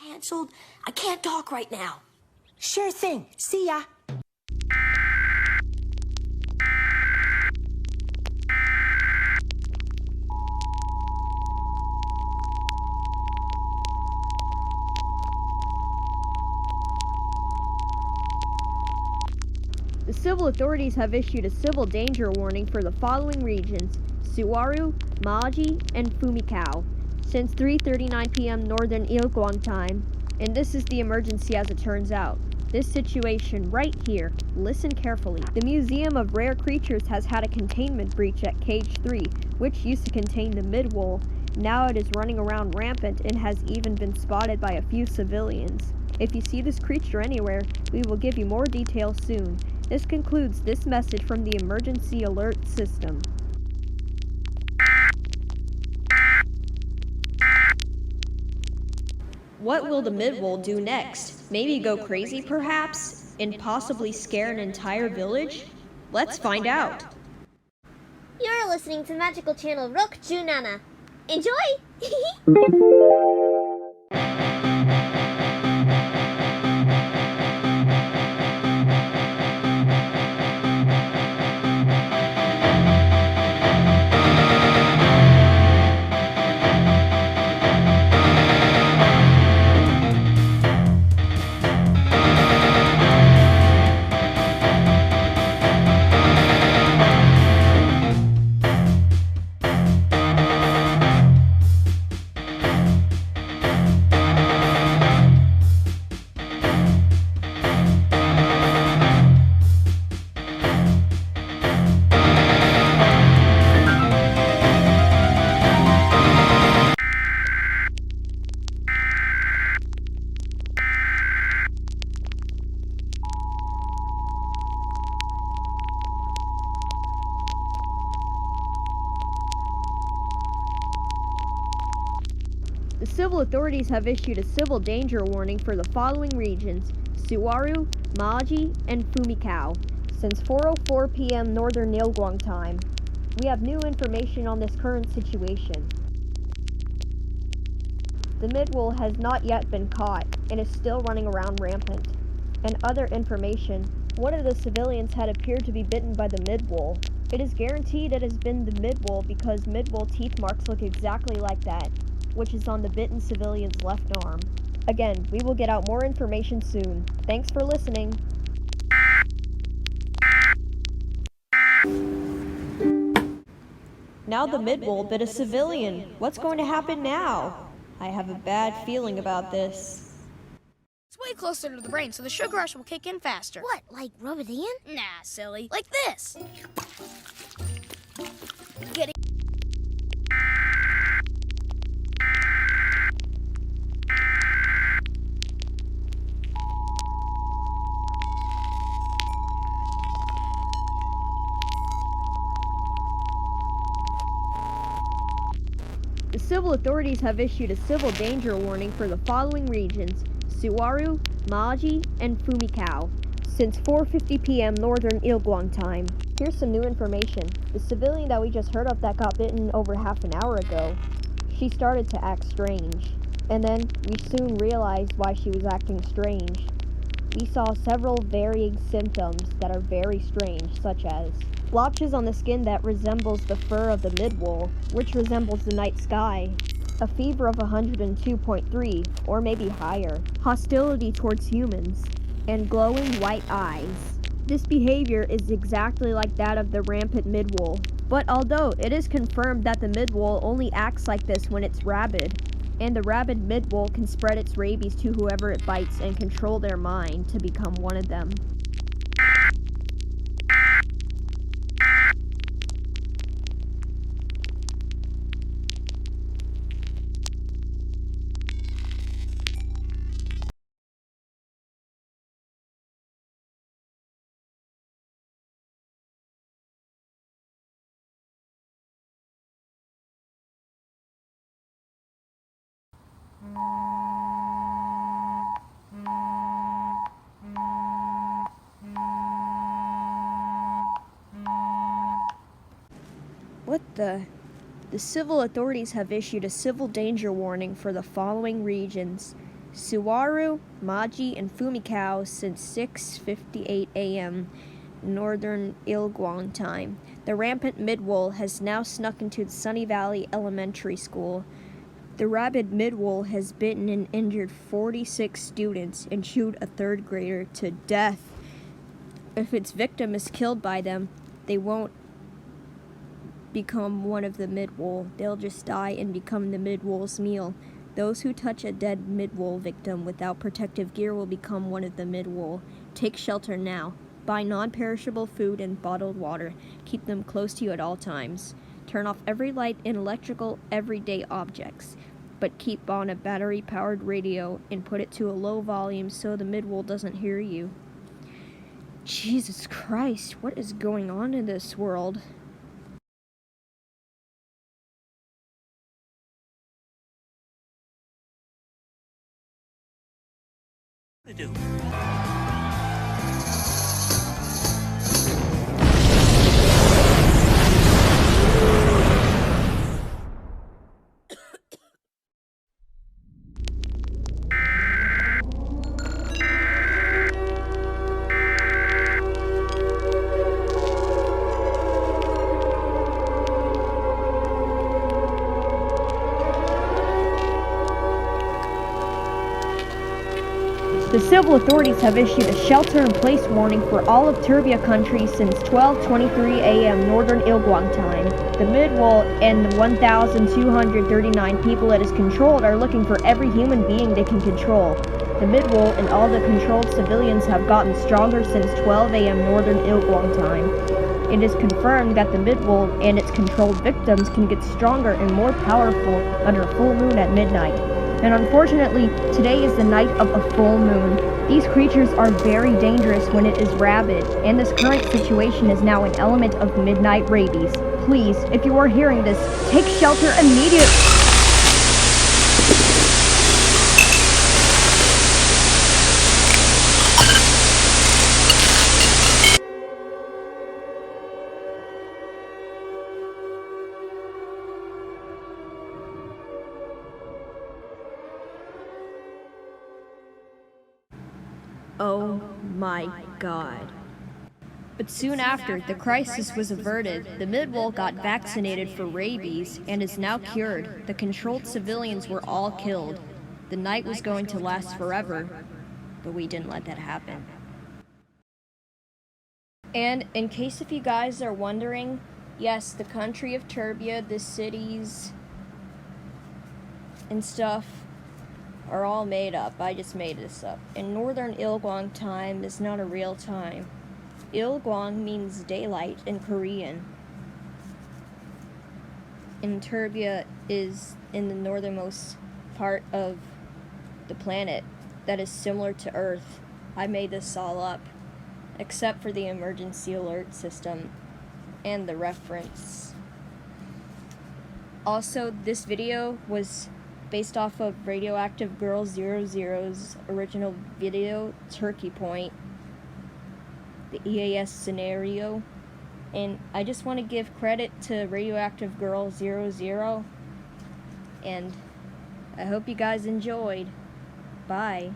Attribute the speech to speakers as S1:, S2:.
S1: canceled. I can't talk right now.
S2: Sure thing. See ya.
S3: The civil authorities have issued a civil danger warning for the following regions: Suwaru, Maji, and Fumikau, since 3:39 p.m. Northern Ilguang time. And this is the emergency as it turns out. This situation right here, listen carefully. The Museum of Rare Creatures has had a containment breach at Cage 3, which used to contain the mid-wall. Now it is running around rampant and has even been spotted by a few civilians. If you see this creature anywhere, we will give you more details soon. This concludes this message from the emergency alert system. What will the mid-wall do next? Maybe go crazy perhaps? And possibly scare an entire village? Let's find out!
S4: You're listening to Magical Channel Rock Junana. Enjoy!
S3: The civil authorities have issued a civil danger warning for the following regions: Suwaru, Maji, and Fumikau, since 4:04 p.m. Northern Ilguang time. We have new information on this current situation. The mid-wall has not yet been caught and is still running around rampant. And other information, one of the civilians had appeared to be bitten by the mid-wall. It is guaranteed it has been the mid-wall because mid-wall teeth marks look exactly like that, which is on the bitten civilian's left arm. Again, we will get out more information soon. Thanks for listening. Now the mid-wall bit a civilian. What's going to happen now? I have a bad feeling about this.
S5: It's way closer to the brain, so the sugar rush will kick in faster.
S4: What, like rub it in?
S5: Nah, silly. Like this. Get it?
S3: The civil authorities have issued a civil danger warning for the following regions: Suwaru, Maji, and Fumikau, since 4:50 p.m. Northern Ilguang time. Here's some new information. The civilian that we just heard of that got bitten over half an hour ago, she started to act strange. And then we soon realized why she was acting strange. We saw several varying symptoms that are very strange, such as blotches on the skin that resembles the fur of the mid-wall, which resembles the night sky, a fever of 102.3, or maybe higher, hostility towards humans, and glowing white eyes. This behavior is exactly like that of the rampant mid-wall, but although it is confirmed that the mid-wall only acts like this when it's rabid, and the rabid mid-wall can spread its rabies to whoever it bites and control their mind to become one of them. What the? The civil authorities have issued a civil danger warning for the following regions: Suwaru, Maji, and Fumikau since 6:58 a.m. Northern Ilguang time. The rampant midwool has now snuck into the Sunny Valley Elementary School. The rabid midwool has bitten and injured 46 students and chewed a third grader to death. If its victim is killed by them, they won't become one of the midwool. They'll just die and become the midwool's meal. Those who touch a dead midwool victim without protective gear will become one of the midwool. Take shelter now. Buy non-perishable food and bottled water. Keep them close to you at all times. Turn off every light and electrical everyday objects, but keep on a battery-powered radio and put it to a low volume so the midwool doesn't hear you. Jesus Christ, what is going on in this world?
S2: To do.
S3: The civil authorities have issued a shelter-in-place warning for all of Turbia country since 12:23 a.m. Northern Ilguang time. The midwool and the 1,239 people it has controlled are looking for every human being they can control. The midwool and all the controlled civilians have gotten stronger since 12 a.m. Northern Ilguang time. It is confirmed that the midwool and its controlled victims can get stronger and more powerful under a full moon at midnight. And unfortunately, today is the night of a full moon. These creatures are very dangerous when it is rabid, and this current situation is now an element of midnight rabies. Please, if you are hearing this, take shelter immediately. Oh my God. But soon after, the crisis was averted. The midwool got vaccinated for rabies and is now cured. The controlled civilians were all killed. The night was going to last forever, but we didn't let that happen. And in case if you guys are wondering, yes, the country of Turbia, the cities and stuff are all made up. I just made this up. And Northern Ilguang time is not a real time. Ilguang means daylight in Korean. And Turbia is in the northernmost part of the planet that is similar to Earth. I made this all up, except for the emergency alert system and the reference. Also, this video was based off of Radioactive Girl 00's original video, Turkey Point, the EAS scenario, and I just want to give credit to Radioactive Girl 00, and I hope you guys enjoyed. Bye.